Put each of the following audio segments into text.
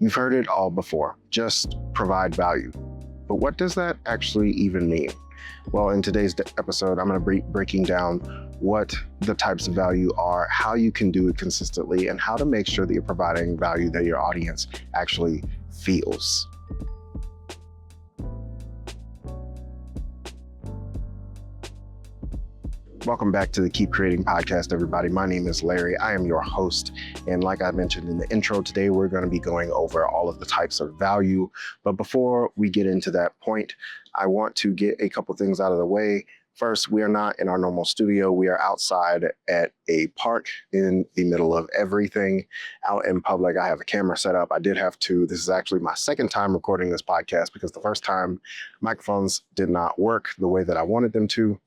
You've heard it all before, just provide value. But what does that actually even mean? Well, in today's episode, I'm going to be breaking down what the types of value are, how you can do it consistently, and how to make sure that you're providing value that your audience actually feels. Welcome back to the Keep Creating podcast, everybody. My name is Larry. I am your host. And like I mentioned in the intro, today we're going to be going over all of the types of value. But before we get into that point, I want to get a couple things out of the way. First, we are not in our normal studio. We are outside at a park in the middle of everything out in public. I have a camera set up. I did have to. This is actually my second time recording this podcast because the first time microphones did not work the way that I wanted them to.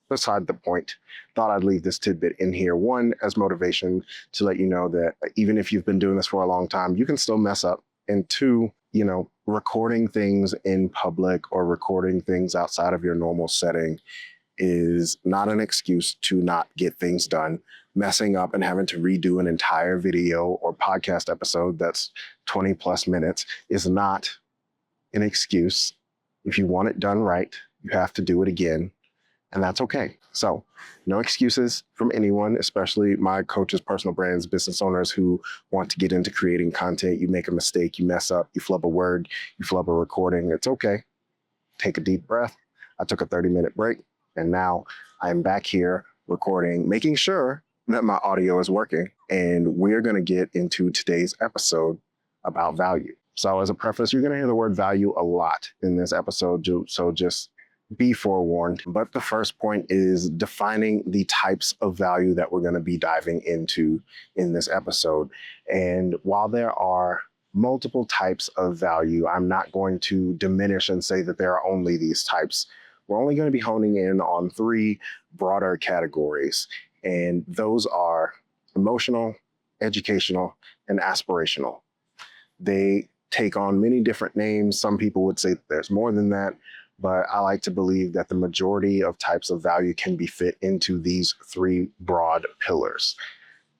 Beside the point, thought I'd leave this tidbit in here. One, as motivation to let you know that even if you've been doing this for a long time, you can still mess up. And two, recording things in public or recording things outside of your normal setting is not an excuse to not get things done. Messing up and having to redo an entire video or podcast episode that's 20 plus minutes is not an excuse. If you want it done right, you have to do it again. And that's okay. So no excuses from anyone, especially my coaches, personal brands, business owners who want to get into creating content. You make a mistake, you mess up, you flub a word, you flub a recording. It's okay. Take a deep breath. I took a 30-minute break and now I'm back here recording, making sure that my audio is working. And we're going to get into today's episode about value. So as a preface, you're going to hear the word value a lot in this episode. So just be forewarned. But the first point is defining the types of value that we're going to be diving into in this episode. And while there are multiple types of value, I'm not going to diminish and say that there are only these types. We're only going to be honing in on three broader categories. And those are emotional, educational, and aspirational. They take on many different names. Some people would say that there's more than that. But I like to believe that the majority of types of value can be fit into these three broad pillars.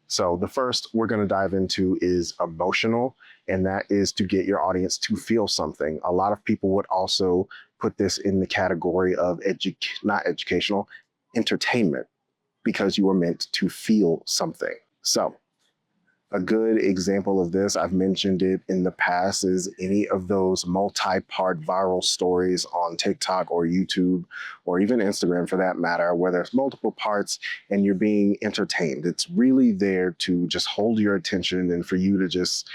So the first we're going to dive into is emotional, and that is to get your audience to feel something. A lot of people would also put this in the category of not educational, entertainment, because you were meant to feel something. So a good example of this, I've mentioned it in the past, is any of those multi-part viral stories on TikTok or YouTube or even Instagram for that matter, where there's multiple parts and you're being entertained. It's really there to just hold your attention and for you to just,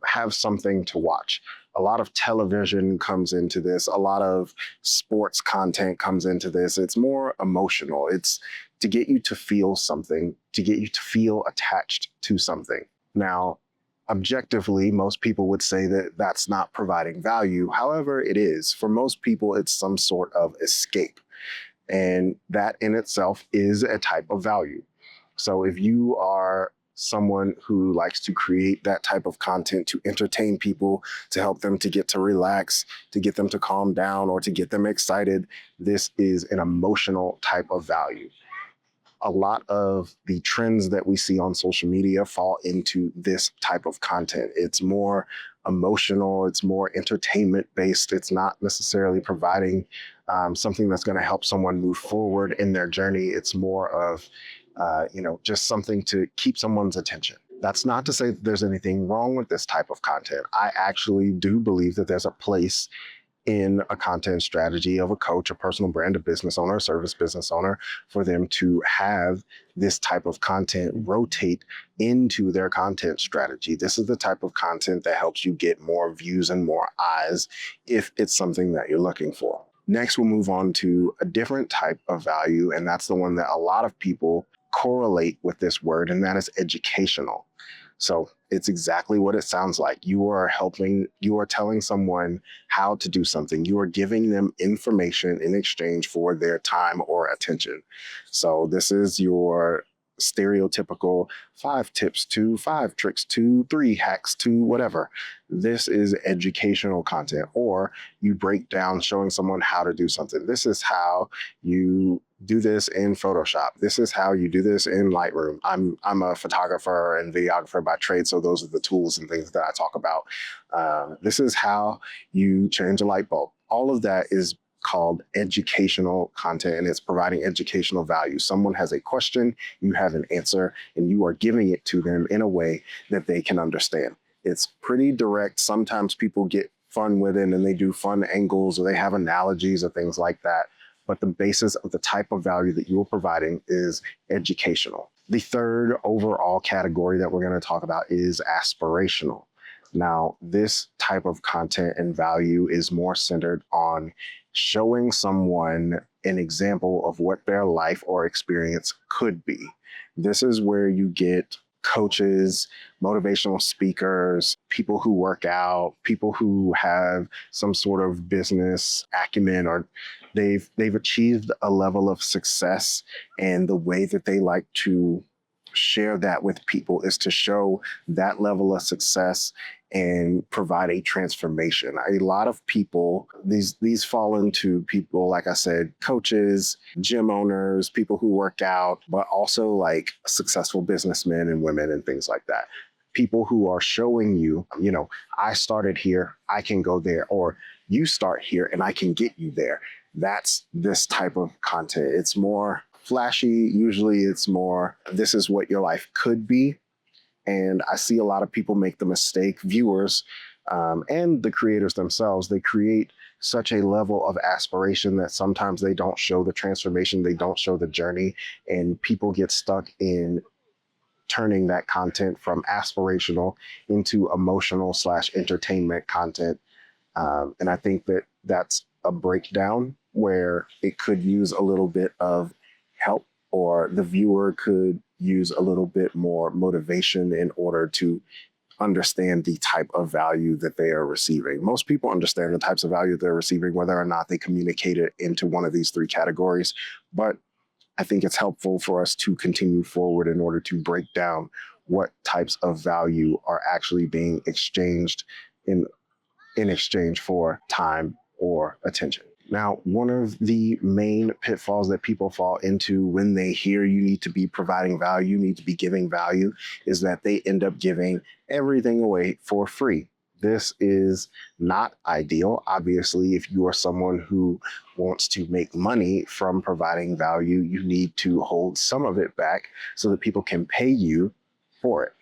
have something to watch. A lot of television comes into this. A lot of sports content comes into this. It's more emotional. It's to get you to feel something, to get you to feel attached to something. Now, objectively, most people would say that that's not providing value. However, it is. For most people, it's some sort of escape. And that in itself is a type of value. So if you are someone who likes to create that type of content to entertain people, to help them to get to relax, to get them to calm down, or to get them excited, this is an emotional type of value. A lot of the trends that we see on social media fall into this type of content. It's more emotional, it's more entertainment based. It's not necessarily providing something that's going to help someone move forward in their journey. It's more of just something to keep someone's attention. That's not to say that there's anything wrong with this type of content. I actually do believe that there's a place in a content strategy of a coach, a personal brand, a business owner, a service business owner, for them to have this type of content rotate into their content strategy. This is the type of content that helps you get more views and more eyes if it's something that you're looking for. Next, we'll move on to a different type of value, and that's the one that a lot of people correlate with this word, and that is educational. So it's exactly what it sounds like. You are telling someone how to do something. You are giving them information in exchange for their time or attention. So this is your stereotypical 5 tips to 5 tricks to 3 hacks to whatever. This is educational content, or you break down showing someone how to do something. This is how you do this in Photoshop. This is how you do this in Lightroom. I'm a photographer and videographer by trade, so those are the tools and things that I talk about. This is how you change a light bulb. All of that is called educational content, and it's providing educational value. Someone has a question, you have an answer, and you are giving it to them in a way that they can understand. It's pretty direct. Sometimes people get fun with it and they do fun angles or they have analogies or things like that. But the basis of the type of value that you are providing is educational. The third overall category that we're going to talk about is aspirational. Now, this type of content and value is more centered on showing someone an example of what their life or experience could be. This is where you get coaches, motivational speakers, people who work out, people who have some sort of business acumen, or they've achieved a level of success, and the way that they like to share that with people is to show that level of success and provide a transformation. A lot of people, these fall into people, like I said, coaches, gym owners, people who work out, but also like successful businessmen and women and things like that. People who are showing you, I started here, I can go there, or you start here and I can get you there. That's this type of content. It's more flashy. Usually it's more, this is what your life could be. And I see a lot of people make the mistake, viewers and the creators themselves, they create such a level of aspiration that sometimes they don't show the transformation, they don't show the journey, and people get stuck in turning that content from aspirational into emotional / entertainment content. And I think that that's a breakdown where it could use a little bit of help, or the viewer could use a little bit more motivation in order to understand the type of value that they are receiving. Most people understand the types of value they're receiving, whether or not they communicate it into one of these three categories. But I think it's helpful for us to continue forward in order to break down what types of value are actually being exchanged in exchange for time or attention. Now, one of the main pitfalls that people fall into when they hear you need to be providing value, you need to be giving value, is that they end up giving everything away for free. This is not ideal. Obviously, if you are someone who wants to make money from providing value, you need to hold some of it back so that people can pay you for it.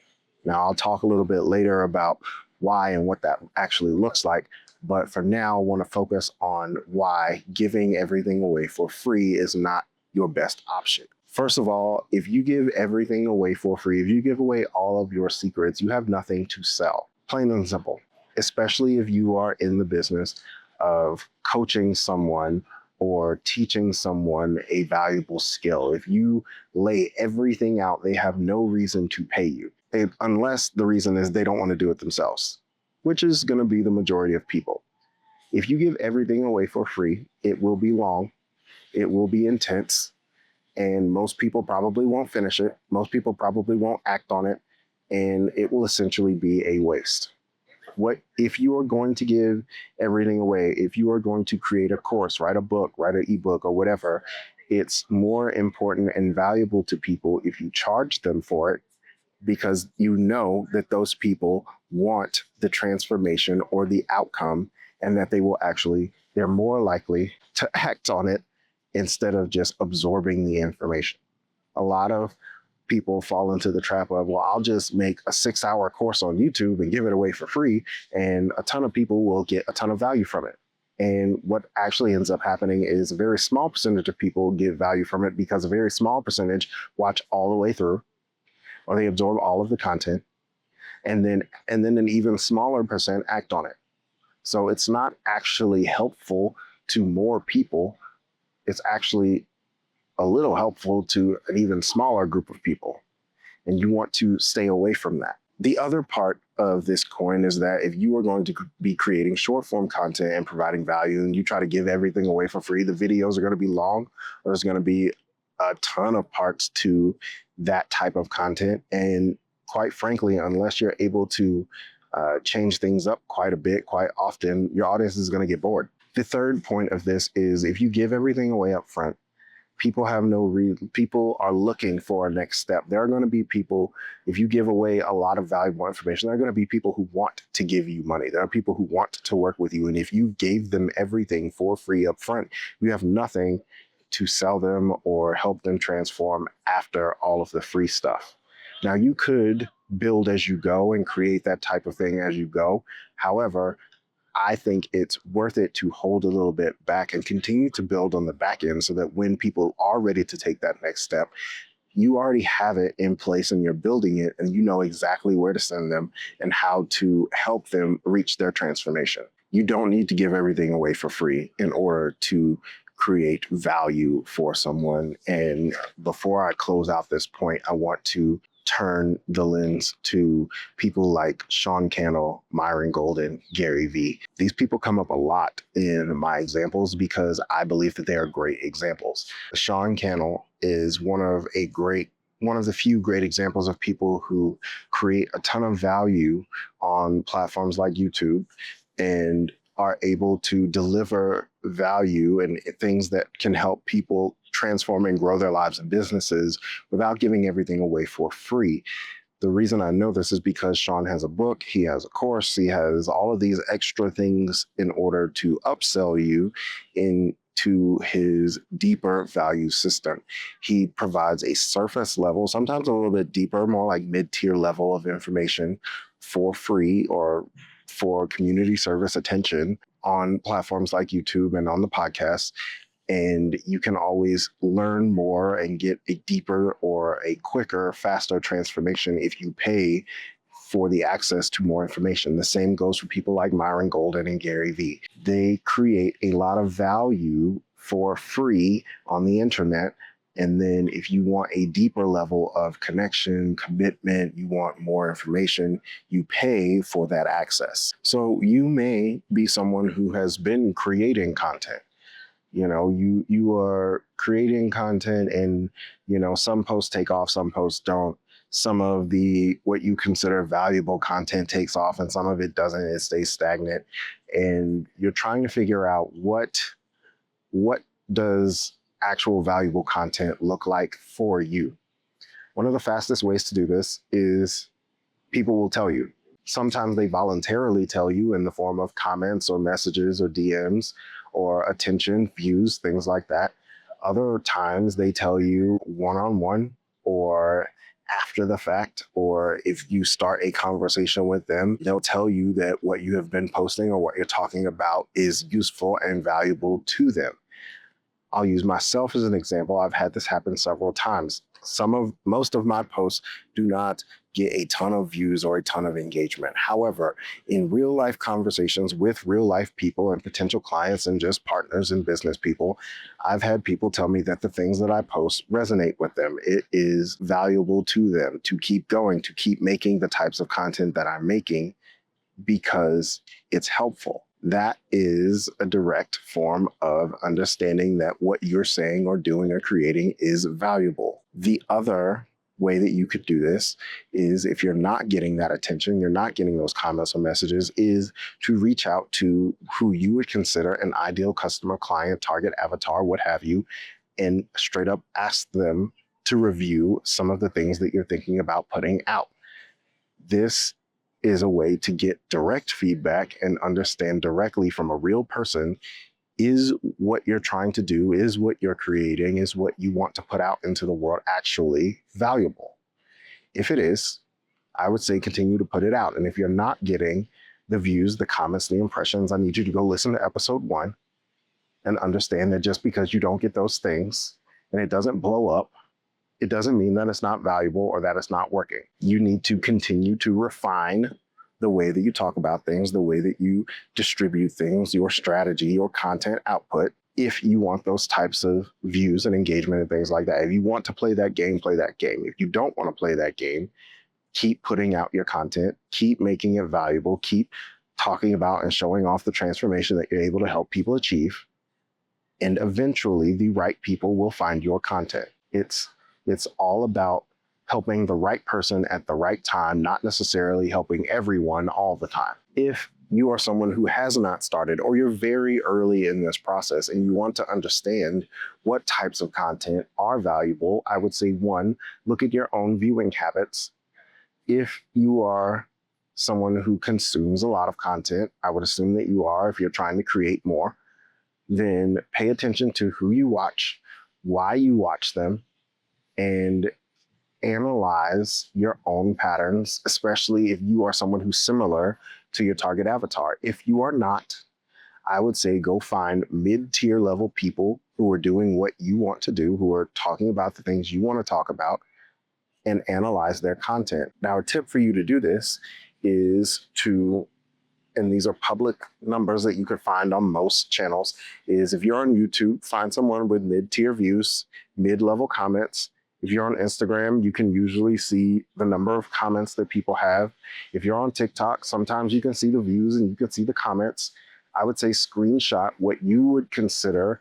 Now, I'll talk a little bit later about why and what that actually looks like. But for now, I want to focus on why giving everything away for free is not your best option. First of all, if you give everything away for free, if you give away all of your secrets, you have nothing to sell. Plain and simple. Especially if you are in the business of coaching someone or teaching someone a valuable skill. If you lay everything out, they have no reason to pay you, unless the reason is they don't want to do it themselves, which is going to be the majority of people. If you give everything away for free, it will be long, it will be intense, and most people probably won't finish it. Most people probably won't act on it, and it will essentially be a waste. What if you are going to give everything away, if you are going to create a course, write a book, write an ebook or whatever, it's more important and valuable to people if you charge them for it, because you know that those people want the transformation or the outcome, and that they're more likely to act on it instead of just absorbing the information. A lot of people fall into the trap of, well, I'll just make a 6-hour course on YouTube and give it away for free, and a ton of people will get a ton of value from it. And what actually ends up happening is a very small percentage of people get value from it, because a very small percentage watch all the way through, or they absorb all of the content, and then an even smaller percent act on it. So it's not actually helpful to more people. It's actually a little helpful to an even smaller group of people. And you want to stay away from that. The other part of this coin is that if you are going to be creating short form content and providing value, and you try to give everything away for free, the videos are going to be long, or there's going to be a ton of parts to that type of content. And quite frankly, unless you're able to change things up quite a bit, quite often, your audience is going to get bored. The third point of this is, if you give everything away up front, People have no reason. People are looking for a next step. There are going to be people, if you give away a lot of valuable information, there are going to be people who want to give you money. There are people who want to work with you. And if you gave them everything for free up front, you have nothing to sell them or help them transform after all of the free stuff. Now, you could build as you go and create that type of thing as you go. However, I think it's worth it to hold a little bit back and continue to build on the back end so that when people are ready to take that next step, you already have it in place and you're building it and you know exactly where to send them and how to help them reach their transformation. You don't need to give everything away for free in order to create value for someone. And before I close out this point, I want to turn the lens to people like Sean Cannell, Myron Golden, Gary Vee. These people come up a lot in my examples because I believe that they are great examples. Sean Cannell is one of the few great examples of people who create a ton of value on platforms like YouTube and are able to deliver value and things that can help people transform and grow their lives and businesses without giving everything away for free. The reason I know this is because Sean has a book, he has a course, he has all of these extra things in order to upsell you into his deeper value system. He provides a surface level, sometimes a little bit deeper, more like mid-tier level of information for free or for community service attention on platforms like YouTube and on the podcast. And you can always learn more and get a deeper or a quicker, faster transformation if you pay for the access to more information. The same goes for people like Myron Golden and Gary Vee. They create a lot of value for free on the internet. And then if you want a deeper level of connection, commitment, you want more information, you pay for that access. So you may be someone who has been creating content. You know, you are creating content and, you know, some posts take off, some posts don't. Some of what you consider valuable content takes off and some of it doesn't. It stays stagnant. And you're trying to figure out what does actual valuable content look like for you. One of the fastest ways to do this is people will tell you. Sometimes they voluntarily tell you in the form of comments or messages or DMs or attention, views, things like that. Other times they tell you one-on-one or after the fact, or if you start a conversation with them, they'll tell you that what you have been posting or what you're talking about is useful and valuable to them. I'll use myself as an example. I've had this happen several times. Most of my posts do not get a ton of views or a ton of engagement. However, in real life conversations with real life people and potential clients and just partners and business people, I've had people tell me that the things that I post resonate with them. It is valuable to them to keep going, to keep making the types of content that I'm making because it's helpful. That is a direct form of understanding that what you're saying or doing or creating is valuable. The other way that you could do this is if you're not getting that attention, you're not getting those comments or messages, is to reach out to who you would consider an ideal customer, client, target, avatar, what have you, and straight up ask them to review some of the things that you're thinking about putting out. This is a way to get direct feedback and understand directly from a real person, is what you're trying to do, is what you're creating, is what you want to put out into the world actually valuable? If it is, I would say continue to put it out. And if you're not getting the views, the comments, the impressions, I need you to go listen to episode 1 and understand that just because you don't get those things and it doesn't blow up, it doesn't mean that it's not valuable or that it's not working. You need to continue to refine the way that you talk about things, the way that you distribute things, your strategy, your content output, if you want those types of views and engagement and things like that. If you want to play that game, play that game. If you don't want to play that game, keep putting out your content, keep making it valuable, keep talking about and showing off the transformation that you're able to help people achieve. And eventually the right people will find your content. It's all about helping the right person at the right time, not necessarily helping everyone all the time. If you are someone who has not started, or you're very early in this process and you want to understand what types of content are valuable, I would say one, look at your own viewing habits. If you are someone who consumes a lot of content, I would assume that you are if you're trying to create more, then pay attention to who you watch, why you watch them, and analyze your own patterns, especially if you are someone who's similar to your target avatar. If you are not, I would say go find mid-tier level people who are doing what you want to do, who are talking about the things you want to talk about, and analyze their content. Now, a tip for you to do this is to, and these are public numbers that you could find on most channels, is if you're on YouTube, find someone with mid-tier views, mid-level comments. If you're on Instagram, you can usually see the number of comments that people have. If you're on TikTok, sometimes you can see the views and you can see the comments. I would say screenshot what you would consider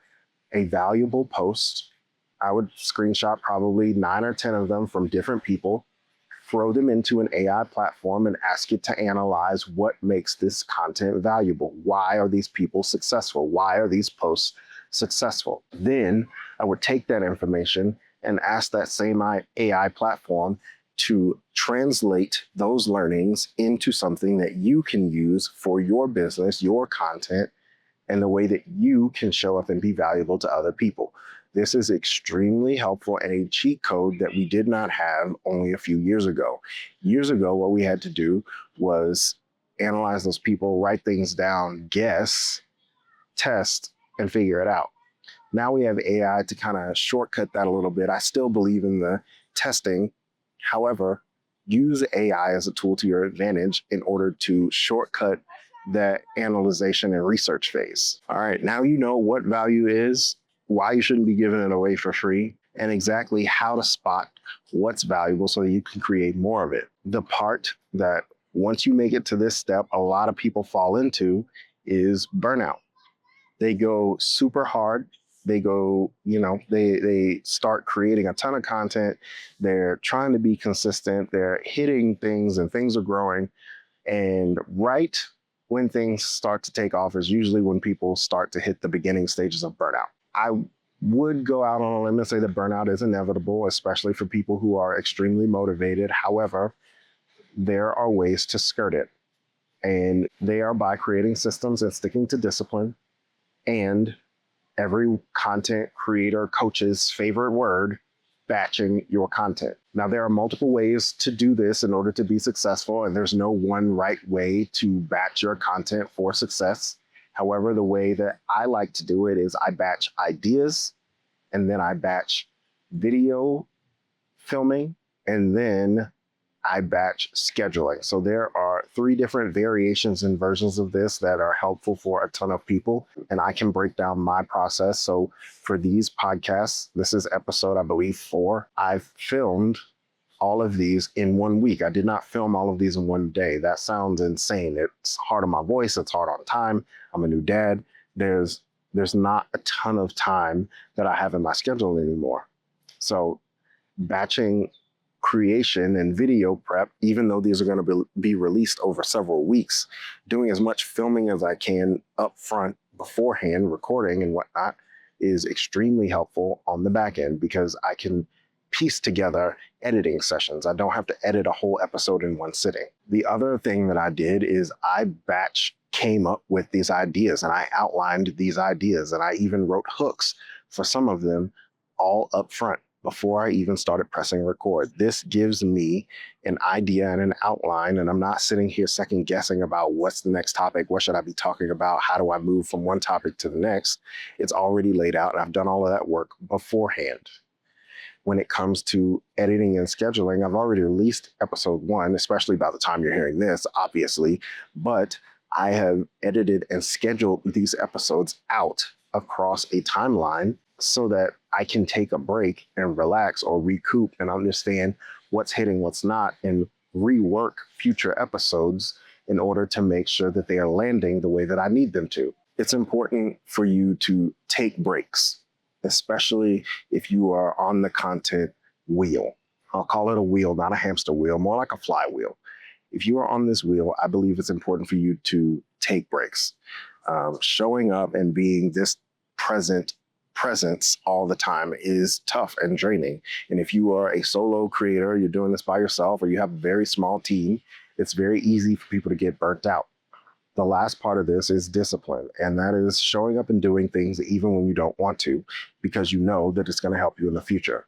a valuable post. I would screenshot probably 9 or 10 of them from different people, throw them into an AI platform and ask it to analyze what makes this content valuable. Why are these people successful? Why are these posts successful? Then I would take that information and ask that same AI platform to translate those learnings into something that you can use for your business, your content, and the way that you can show up and be valuable to other people. This is extremely helpful and a cheat code that we did not have only a few years ago. Years ago, what we had to do was analyze those people, write things down, guess, test, and figure it out. Now we have AI to kind of shortcut that a little bit. I still believe in the testing. However, use AI as a tool to your advantage in order to shortcut that analyzation and research phase. All right, now you know what value is, why you shouldn't be giving it away for free, and exactly how to spot what's valuable so that you can create more of it. The part that once you make it to this step, a lot of people fall into is burnout. They go super hard. They go, they start creating a ton of content. They're trying to be consistent. They're hitting things and things are growing. And right when things start to take off is usually when people start to hit the beginning stages of burnout. I would go out on a limb and say that burnout is inevitable, especially for people who are extremely motivated. However, there are ways to skirt it. And they are by creating systems and sticking to discipline, and every content creator coach's favorite word, batching your content. Now, there are multiple ways to do this in order to be successful, and there's no one right way to batch your content for success. However, the way that I like to do it is I batch ideas, and then I batch video filming, and then I batch scheduling. So there are 3 different variations and versions of this that are helpful for a ton of people. And I can break down my process. So for these podcasts, this is episode, I believe, 4. I've filmed all of these in 1 week. I did not film all of these in 1 day. That sounds insane. It's hard on my voice. It's hard on time. I'm a new dad. There's not a ton of time that I have in my schedule anymore. So batching creation and video prep, even though these are going to be released over several weeks, doing as much filming as I can up front beforehand, recording and whatnot, is extremely helpful on the back end because I can piece together editing sessions. I don't have to edit a whole episode in one sitting. The other thing that I did is I came up with these ideas and I outlined these ideas and I even wrote hooks for some of them all up front before I even started pressing record. This gives me an idea and an outline, and I'm not sitting here second guessing about what's the next topic, what should I be talking about, how do I move from one topic to the next. It's already laid out, and I've done all of that work beforehand. When it comes to editing and scheduling, I've already released episode 1, especially by the time you're hearing this, obviously, but I have edited and scheduled these episodes out across a timeline so that I can take a break and relax or recoup and understand what's hitting, what's not, and rework future episodes in order to make sure that they are landing the way that I need them to. It's important for you to take breaks, especially if you are on the content wheel. I'll call it a wheel, not a hamster wheel, more like a flywheel. if you are on this wheel, I believe it's important for you to take breaks. Showing up and being this presence all the time is tough and draining. And if you are a solo creator, you're doing this by yourself, or you have a very small team, it's very easy for people to get burnt out. The last part of this is discipline, and that is showing up and doing things even when you don't want to, because you know that it's going to help you in the future.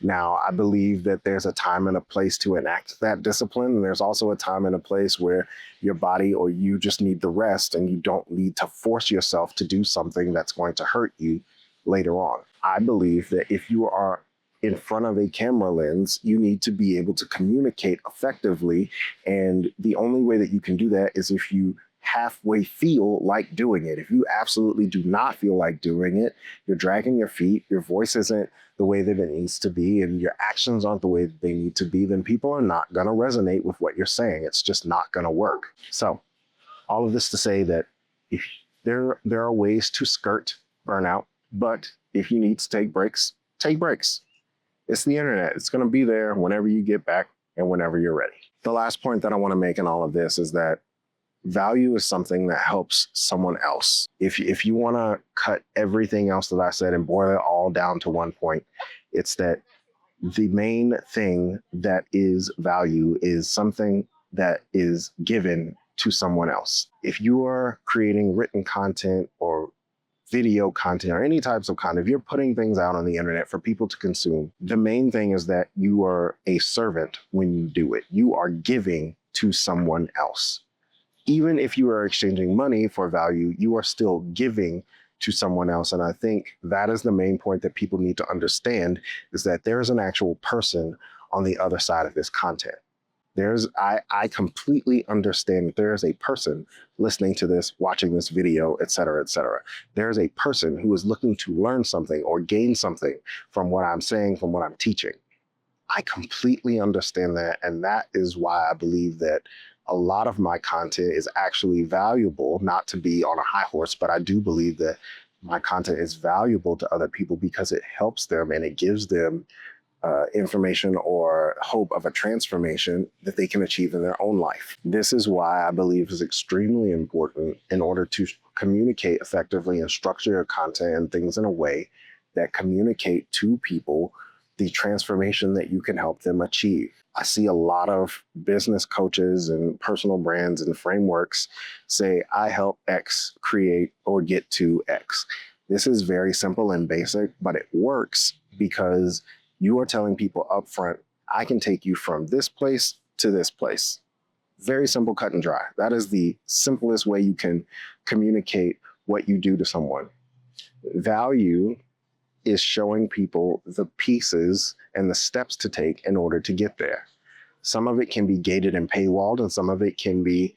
Now, I believe that there's a time and a place to enact that discipline. And there's also a time and a place where your body or you just need the rest, and you don't need to force yourself to do something that's going to hurt you later on. I believe that if you are in front of a camera lens, you need to be able to communicate effectively. And the only way that you can do that is if you halfway feel like doing it. If you absolutely do not feel like doing it, you're dragging your feet, your voice isn't the way that it needs to be, and your actions aren't the way that they need to be, then people are not going to resonate with what you're saying. It's just not going to work. So all of this to say that if there are ways to skirt burnout, but if you need to take breaks, take breaks. It's the internet. It's going to be there whenever you get back and whenever you're ready. The last point that I want to make in all of this is that value is something that helps someone else. If you want to cut everything else that I said and boil it all down to one point, it's that the main thing that is value is something that is given to someone else. If you are creating written content or video content or any types of content, if you're putting things out on the internet for people to consume, the main thing is that you are a servant when you do it. You are giving to someone else. Even if you are exchanging money for value, you are still giving to someone else. And I think that is the main point that people need to understand, is that there is an actual person on the other side of this content. I completely understand that there is a person listening to this, watching this video, et cetera, et cetera. There is a person who is looking to learn something or gain something from what I'm saying, from what I'm teaching. I completely understand that. And that is why I believe that a lot of my content is actually valuable, not to be on a high horse, but I do believe that my content is valuable to other people because it helps them and it gives them information or hope of a transformation that they can achieve in their own life. This is why I believe is extremely important in order to communicate effectively and structure your content and things in a way that communicate to people the transformation that you can help them achieve. I see a lot of business coaches and personal brands and frameworks say, I help X create or get to X. This is very simple and basic, but it works because you are telling people upfront, I can take you from this place to this place. Very simple, cut and dry. That is the simplest way you can communicate what you do to someone. Value is showing people the pieces and the steps to take in order to get there. Some of it can be gated and paywalled, and some of it can be,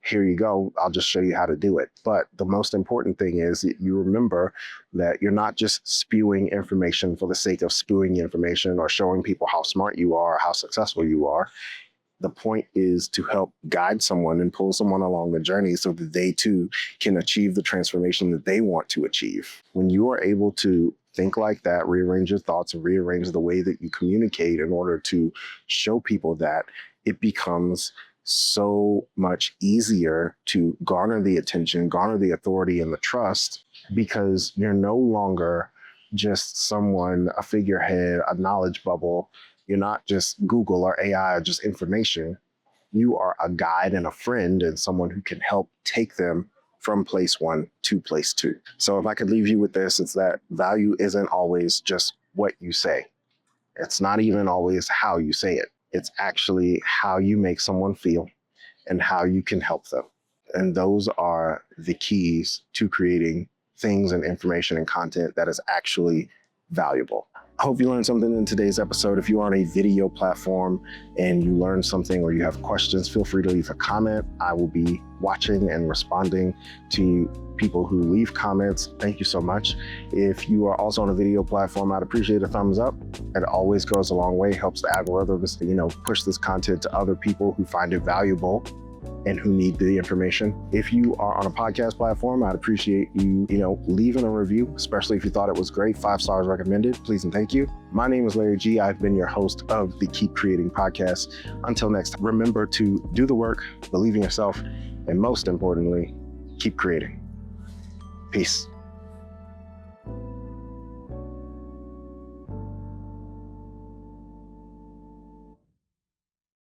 here you go, I'll just show you how to do it. But the most important thing is that you remember that you're not just spewing information for the sake of spewing information or showing people how smart you are or how successful you are. The point is to help guide someone and pull someone along the journey so that they too can achieve the transformation that they want to achieve. When you are able to think like that, rearrange your thoughts and rearrange the way that you communicate in order to show people that, it becomes so much easier to garner the attention, garner the authority and the trust, because you're no longer just someone, a figurehead, a knowledge bubble. You're not just Google or AI or just information. You are a guide and a friend and someone who can help take them from place one to place two. So if I could leave you with this, it's that value isn't always just what you say. It's not even always how you say it. It's actually how you make someone feel and how you can help them. And those are the keys to creating things and information and content that is actually valuable. I hope you learned something in today's episode. If you are on a video platform and you learned something or you have questions, feel free to leave a comment. I will be watching and responding to people who leave comments. Thank you so much. If you are also on a video platform, I'd appreciate a thumbs up. It always goes a long way, helps the algorithms to, push this content to other people who find it valuable. and who need the information. If you are on a podcast platform, I'd appreciate you, leaving a review, especially if you thought it was great. 5 stars recommended, please and thank you. My name is Larry G. I've been your host of the Keep Creating podcast. Until next time, remember to do the work, believe in yourself, and most importantly, keep creating. Peace.